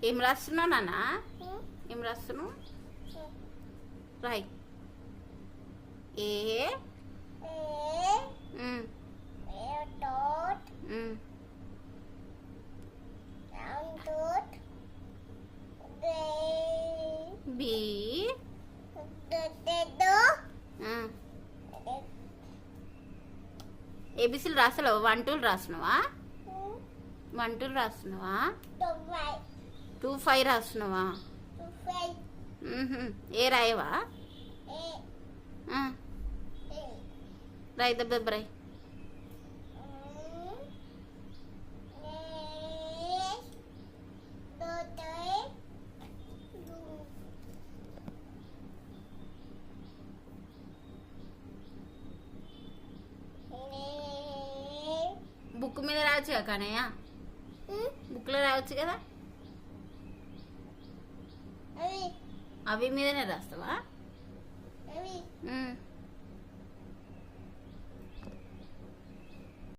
ఏం రాస్తున్నావు నాన్న? ఏం రాస్తున్నావు? రాయ్. A B ఏబిసిలు రాస్తలేవు. 1 2 రాస్తున్నావా? 1 2 రాస్తున్నావా? 2 5 రాస్తున్నావా? ఏ రాయవా? రాయి దెబ్బ రాయి. బుక్ మీద రావచ్చు కదా కనయ్య, బుక్లో రావచ్చు కదా. అవి మీదనే రాస్తావా?